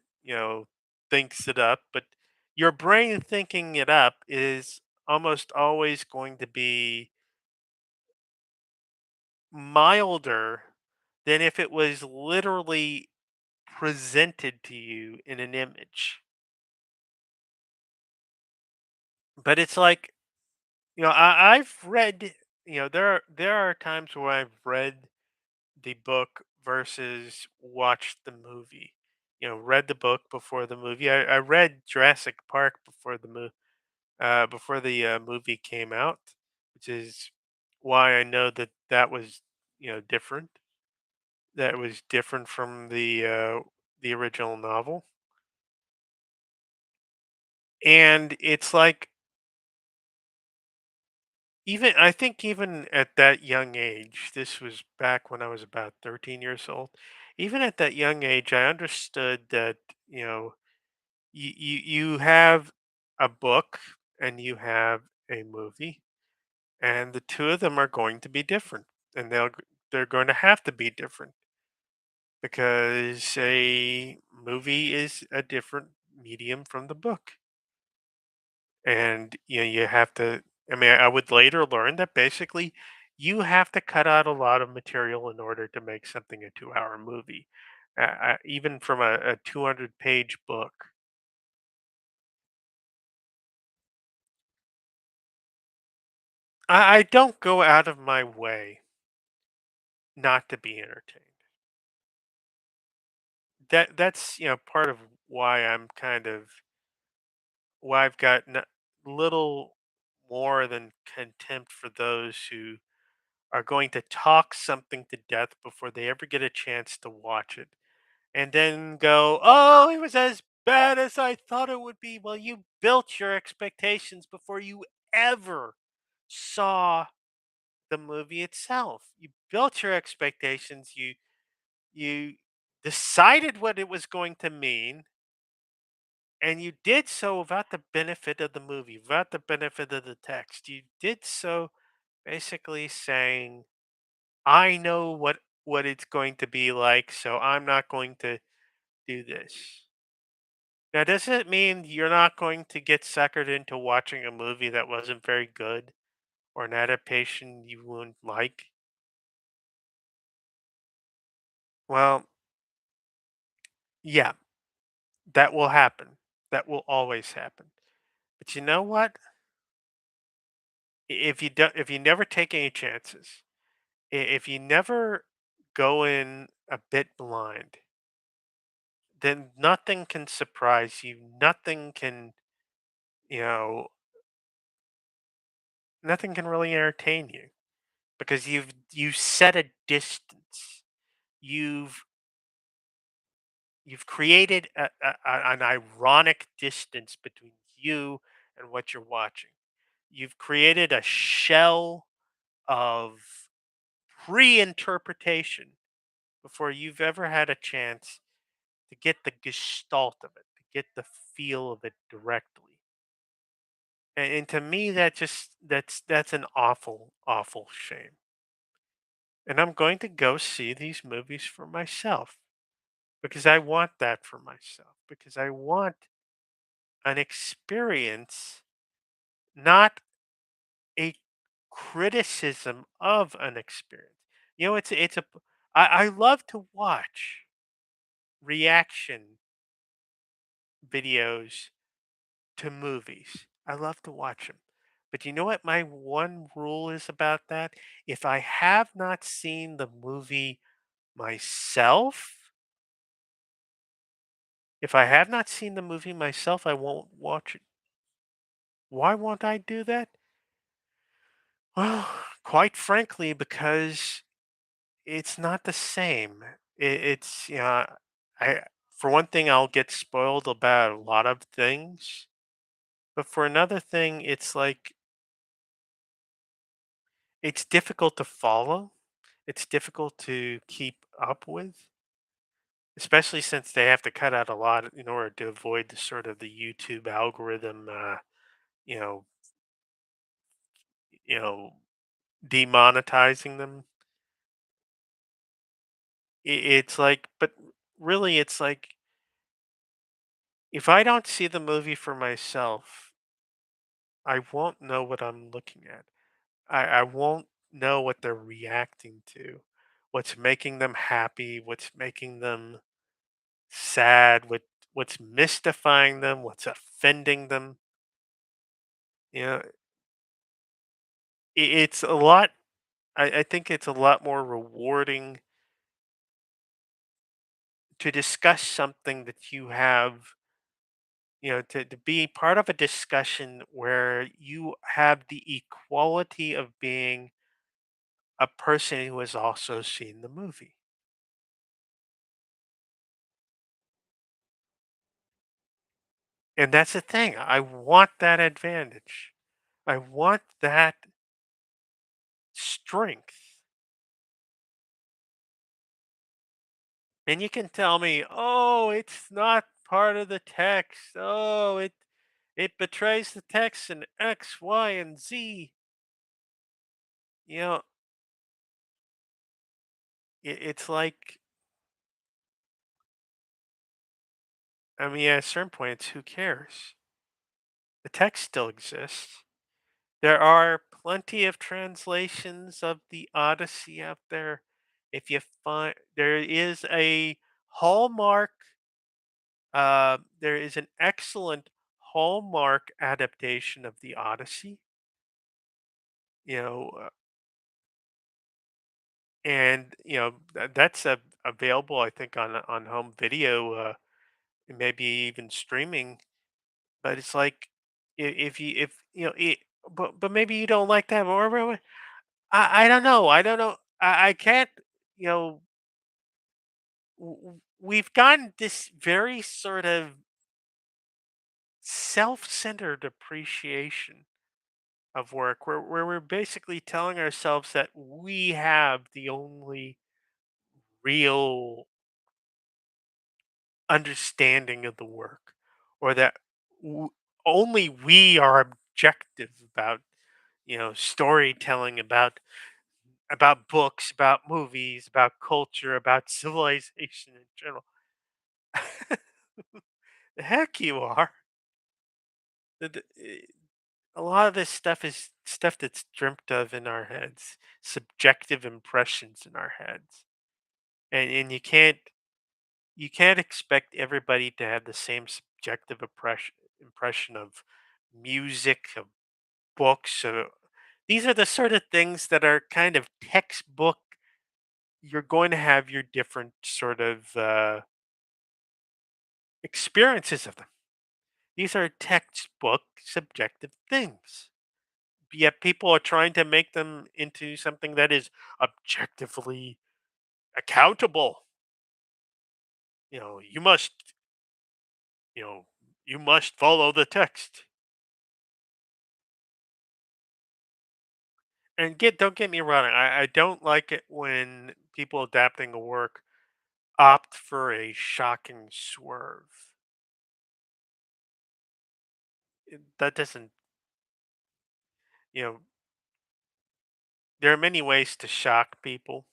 thinks it up. But your brain thinking it up is almost always going to be milder than if it was literally presented to you in an image. But it's like, I've read, there are times where I've read the book versus watched the movie. Read the book before the movie. I read Jurassic Park before the movie came out, which is why I know that that was different. That was different from the original novel. And it's like, even I think even at that young age, this was back when I was about 13 years old. Even at that young age, I understood that, you know, you have a book and you have a movie, and the two of them are going to be different, and they're going to have to be different because a movie is a different medium from the book, and you have to. I mean, I would later learn that basically you have to cut out a lot of material in order to make something a 2-hour movie, even from a 200-page book. I don't go out of my way not to be entertained. That's part of why I'm kind of why I've got little more than contempt for those who are going to talk something to death before they ever get a chance to watch it and then go, "Oh, it was as bad as I thought it would be." Well, you built your expectations before you ever saw the movie itself. You built your expectations. You decided what it was going to mean, and you did so without the benefit of the movie, without the benefit of the text. You did so basically saying, "I know what it's going to be like, so I'm not going to do this." Now, does it mean you're not going to get suckered into watching a movie that wasn't very good or an adaptation you wouldn't like? Well, yeah, that will happen. That will always happen. But you know what? If you never take any chances, if you never go in a bit blind, then nothing can surprise you. You know, nothing can really entertain you because you set a distance. You've you've created an ironic distance between you and what you're watching. You've created a shell of pre-interpretation before you've ever had a chance to get the gestalt of it, to get the feel of it directly. And to me, that's an awful shame. And I'm going to go see these movies for myself because I want that for myself. Because I want an experience, not a criticism of an experience. I love to watch reaction videos to movies. I love to watch them. But you know what my one rule is about that? If I have not seen the movie myself, if I have not seen the movie myself, I won't watch it. Why won't I do that? Well, quite frankly, because it's not the same. It's I for one thing, I'll get spoiled about a lot of things, but for another thing, it's like it's difficult to follow. It's difficult to keep up with, especially since they have to cut out a lot in order to avoid the sort of the YouTube algorithm, you know, you know, demonetizing them. It's like, but really, it's like if I don't see the movie for myself, I won't know what I'm looking at. I won't know what they're reacting to, what's making them happy, what's making them sad, what's mystifying them, what's offending them. You know, it's a lot. I think it's a lot more rewarding to discuss something that you have, to be part of a discussion where you have the equality of being a person who has also seen the movie. And that's the thing. I want that advantage. I want that strength. And you can tell me, "Oh, it's not part of the text. Oh, it betrays the text in X, Y, and Z." You know, it's like, I mean, at a certain point, it's who cares? The text still exists. There are plenty of translations of the Odyssey out there. If you find there is a Hallmark, there is an excellent Hallmark adaptation of the Odyssey. You know, and that's available, I think, on home video, and maybe even streaming. But it's like if you if you know it, but maybe you don't like that, or I don't know. I don't know. I can't. You know, we've gotten this very sort of self-centered appreciation of work, where we're basically telling ourselves that we have the only real understanding of the work, or that w- only we are objective about storytelling, about books, about movies, about culture, about civilization in general. The heck you are. A lot of this stuff is stuff that's dreamt of in our heads, subjective impressions in our heads, and you can't expect everybody to have the same subjective impression of music, of books. These are the sort of things that are kind of textbook. You're going to have your different sort of experiences of them. These are textbook subjective things. Yet people are trying to make them into something that is objectively accountable. You must, you know, you must follow the text. And don't get me wrong, I don't like it when people adapting a work opt for a shocking swerve. That doesn't, you know, there are many ways to shock people,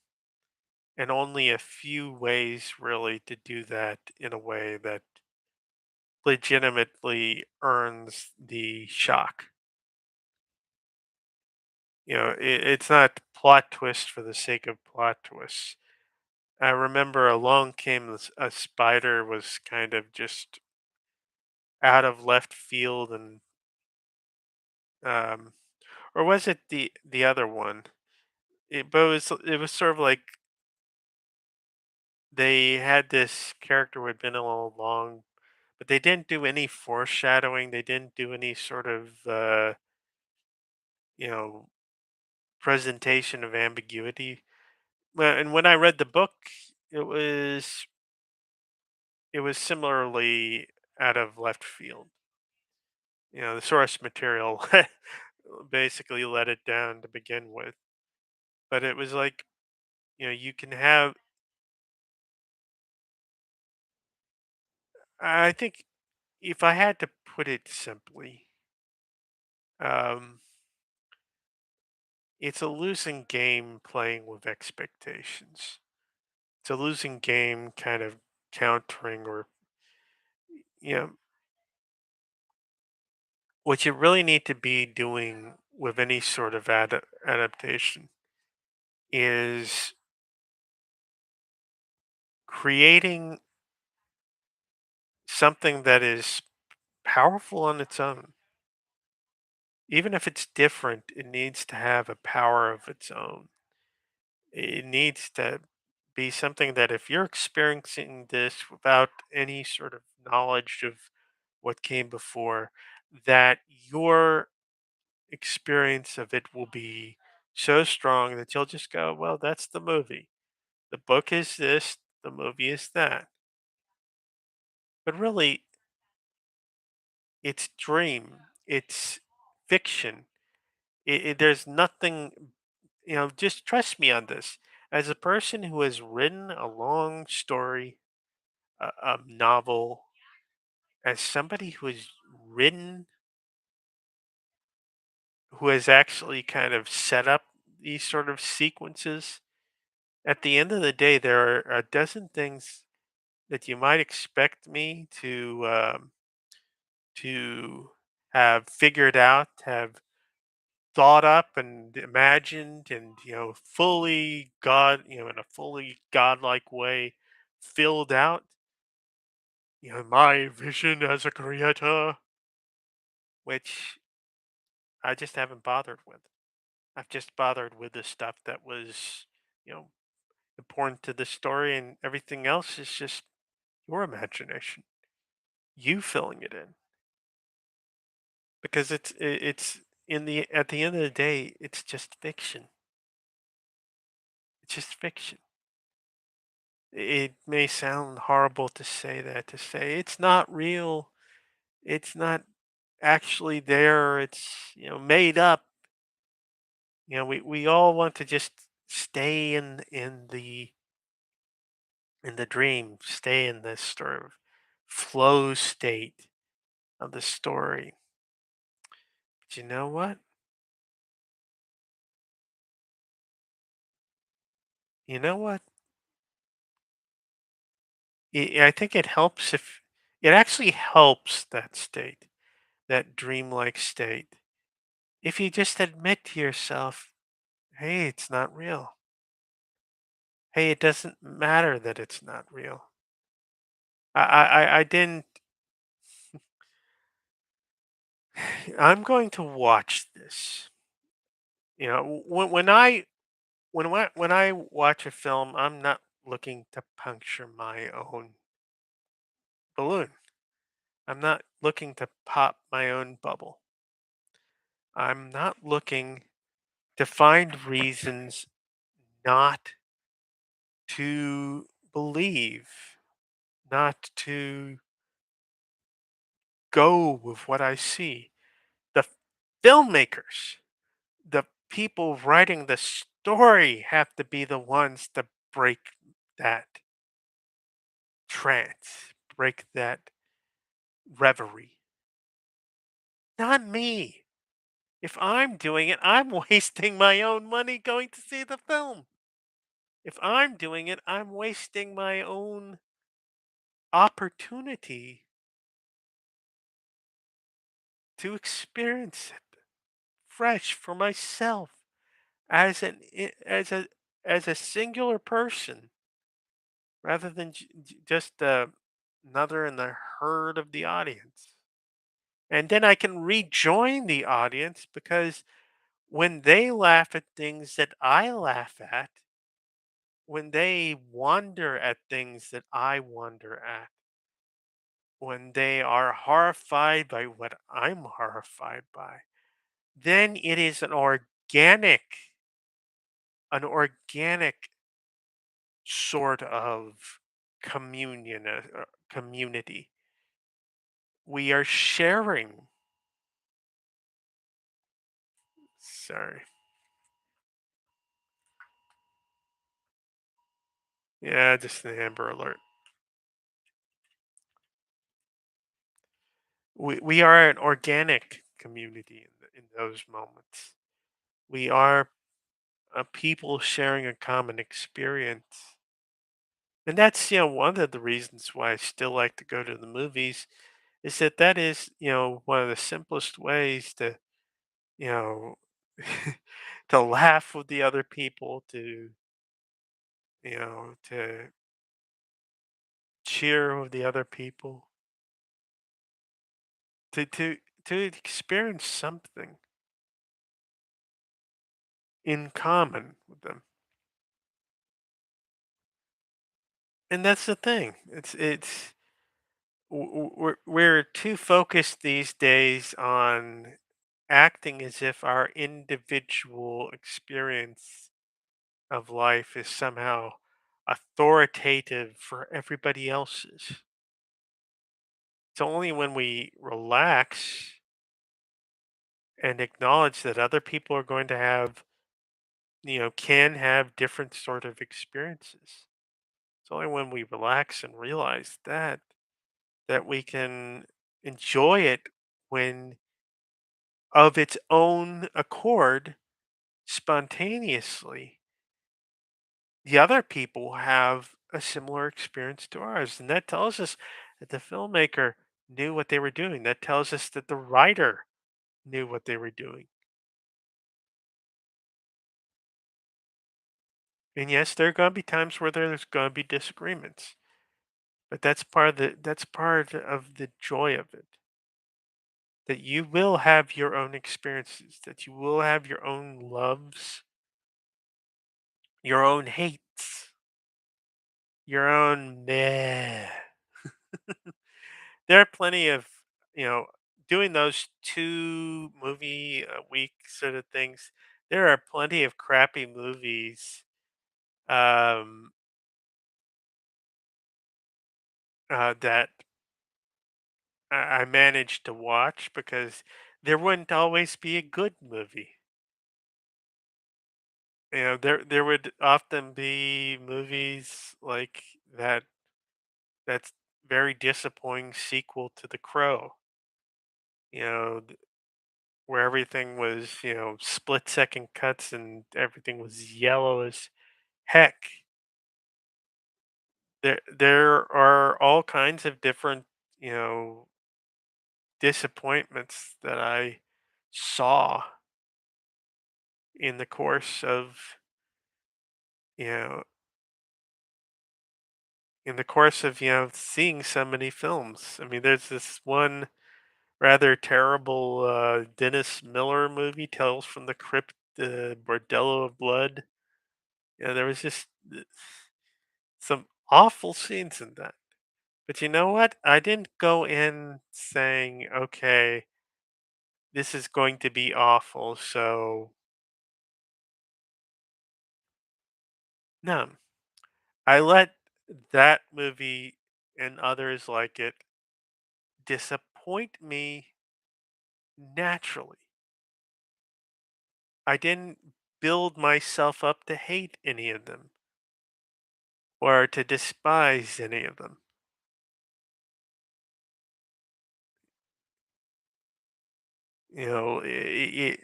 and only a few ways really to do that in a way that legitimately earns the shock. It's not plot twist for the sake of plot twists. I remember Along Came a Spider was kind of just out of left field, and um, or was it the other one? But it was sort of like they had this character who had been all along, but they didn't do any foreshadowing. They didn't do any sort of you know presentation of ambiguity. Well, and when I read the book, it was it was similarly out of left field. The source material basically let it down to begin with. But it was like, you can have, I think if I had to put it simply, um, it's a losing game playing with expectations. It's a losing game kind of countering, or, you know, what you really need to be doing with any sort of adaptation is creating something that is powerful on its own. Even if it's different, it needs to have a power of its own. It needs to be something that if you're experiencing this without any sort of knowledge of what came before, that your experience of it will be so strong that you'll just go, well, that's the movie. The book is this, the movie is that. But really, it's dream, it's fiction. There's nothing, just trust me on this. As a person who has written a long story, a novel, as somebody who has written, who has actually kind of set up these sort of sequences, at the end of the day, there are a dozen things that you might expect me to have figured out, have thought up and imagined and fully god in a fully godlike way filled out my vision as a creator, which I just haven't bothered with. I've just bothered with the stuff that was you know important to the story, and everything else is just your imagination, you filling it in, because it's in the at the end of the day, it's just fiction. It's just fiction. It may sound horrible to say that, to say it's not real, it's not actually there, it's made up. We all want to just stay in the dream, stay in this sort of flow state of the story. But you know what? You know what? I think it helps if it actually helps that state, that dreamlike state, if you just admit to yourself, hey, it's not real. Hey, it doesn't matter that it's not real. I didn't. I'm going to watch this. When I watch a film, I'm not looking to puncture my own balloon. I'm not looking to pop my own bubble. I'm not looking to find reasons not to believe, not to go with what I see. The filmmakers, the people writing the story have to be the ones to break that trance, break that reverie. Not me. If I'm doing it, I'm wasting my own money going to see the film. If I'm doing it, I'm wasting my own opportunity to experience it fresh for myself as a singular person rather than just another in the herd of the audience. And then I can rejoin the audience because when they laugh at things that I laugh at, when they wonder at things that I wonder at, when they are horrified by what I'm horrified by, then it is an organic sort of community. We are sharing. Sorry. Yeah, just the Amber Alert. We are an organic community in those moments. We are a people sharing a common experience. And that's, one of the reasons why I still like to go to the movies is that is, one of the simplest ways to, you know, to laugh with the other people, to cheer with the other people, to experience something in common with them. And that's the thing. We're too focused these days on acting as if our individual experience of life is somehow authoritative for everybody else's. It's only when we relax and acknowledge that other people are going to have, can have different sort of experiences. It's only when we relax and realize that we can enjoy it when of its own accord, spontaneously, the other people have a similar experience to ours. And that tells us that the filmmaker knew what they were doing. That tells us that the writer knew what they were doing. And yes, there are going to be times where there's going to be disagreements, but that's part of the joy of it. That you will have your own experiences, that you will have your own loves, your own hates, your own meh. There are plenty of, you know, doing those 2 movie a week sort of things. There are plenty of crappy movies, um, that I managed to watch because there wouldn't always be a good movie. There would often be movies like that that's very disappointing sequel to The Crow, you know, where everything was, split second cuts and everything was yellow as heck. There are all kinds of different, you know, disappointments that I saw in the course of, you know, seeing so many films. I mean, there's this one rather terrible Dennis Miller movie, Tales from the Crypt, Bordello of Blood. There was just some awful scenes in that. But you know what? I didn't go in saying, okay, this is going to be awful. So, no, I let that movie and others like it disappoint me naturally. I didn't build myself up to hate any of them or to despise any of them.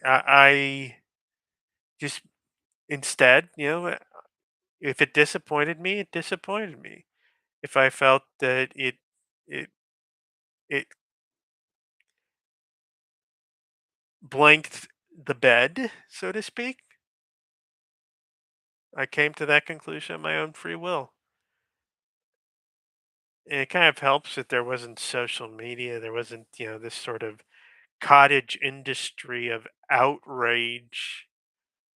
I just instead, if it disappointed me, it disappointed me. If I felt that it it blanked the bed, so to speak, I came to that conclusion of my own free will. And it kind of helps that there wasn't social media, there wasn't, this sort of cottage industry of outrage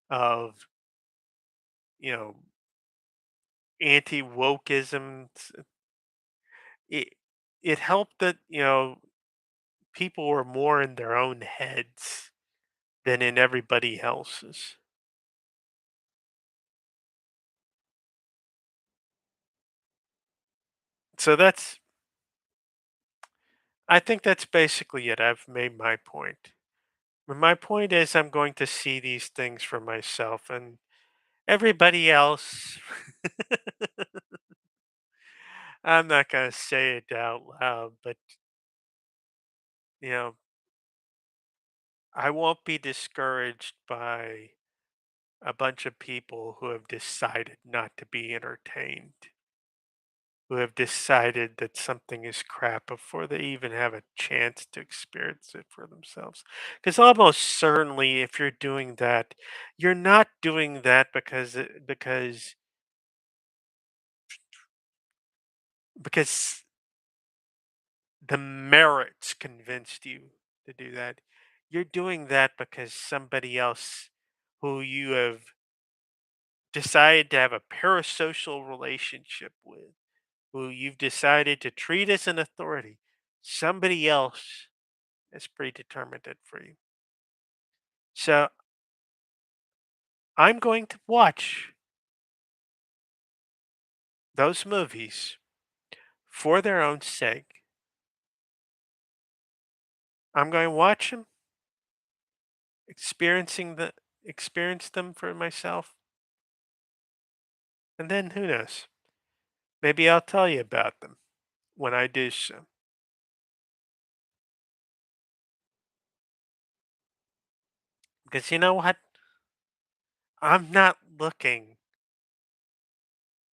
of, you know, anti wokeism. It it helped that, people were more in their own heads than in everybody else's. So I think that's basically it. I've made my point. But my point is, I'm going to see these things for myself, and everybody else, I'm not going to say it out loud, but, you know, I won't be discouraged by a bunch of people who have decided not to be entertained, who have decided that something is crap before they even have a chance to experience it for themselves. Because almost certainly, if you're doing that, you're not doing that because the merits convinced you to do that. You're doing that because somebody else who you have decided to have a parasocial relationship with, who you've decided to treat as an authority, somebody else has predetermined it for you. So I'm going to watch those movies for their own sake. I'm going to watch them, experiencing the experience them for myself, and then who knows? Maybe I'll tell you about them when I do so. Because you know what? I'm not looking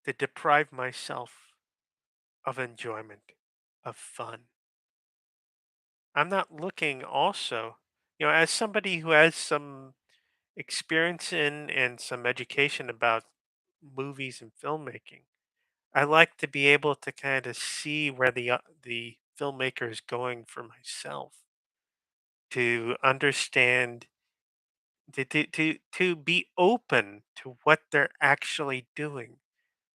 to deprive myself of enjoyment, of fun. I'm not looking also, as somebody who has some experience in and some education about movies and filmmaking. I like to be able to kind of see where the filmmaker is going for myself, to understand, to be open to what they're actually doing,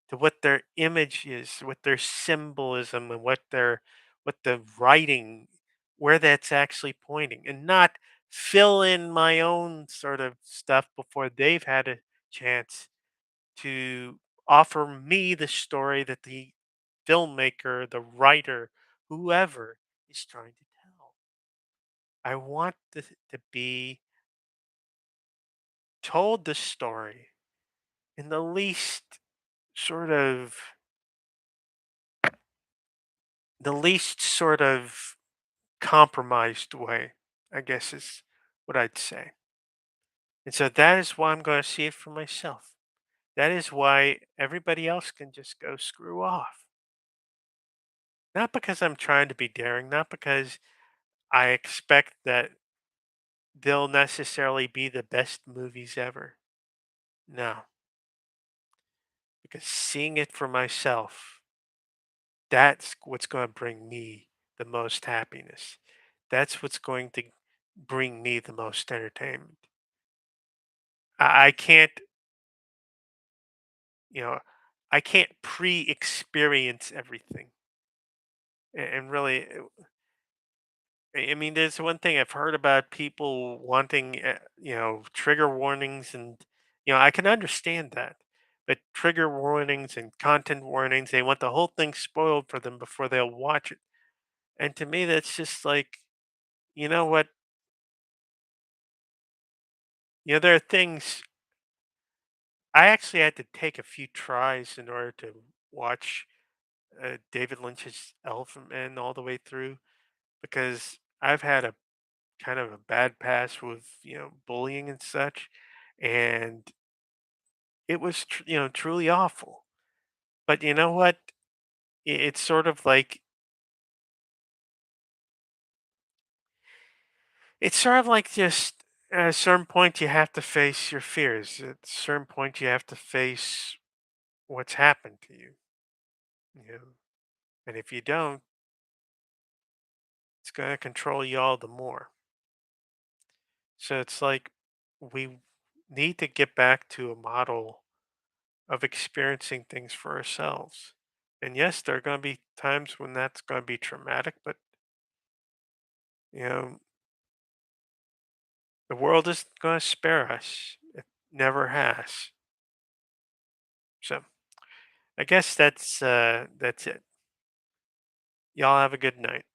to what their image is, what their symbolism, and what the writing, where that's actually pointing, and not fill in my own sort of stuff before they've had a chance to offer me the story that the filmmaker, the writer, whoever is trying to tell. I want to be told the story in the least sort of sort of compromised way, I guess is what I'd say. And so that is why I'm going to see it for myself. That is why everybody else can just go screw off. Not because I'm trying to be daring, not because I expect that they'll necessarily be the best movies ever. No, because seeing it for myself, that's what's going to bring me the most happiness. That's what's going to bring me the most entertainment. I can't, you know, I can't pre-experience everything. And really, I mean, there's one thing I've heard about people wanting, trigger warnings, and I can understand that. But trigger warnings and content warnings, they want the whole thing spoiled for them before they'll watch it. And to me, that's just like, you know what? There are things I actually had to take a few tries in order to watch David Lynch's Elephant Man all the way through, because I've had a kind of a bad past with bullying and such, and it was truly awful. But you know what? It's sort of like just at a certain point you have to face your fears. At a certain point you have to face what's happened to you. You know, and if you don't, it's going to control you all the more. So it's like we need to get back to a model of experiencing things for ourselves. And yes, there are going to be times when that's going to be traumatic, but you know, the world isn't going to spare us. It never has. So I guess that's it. Y'all have a good night.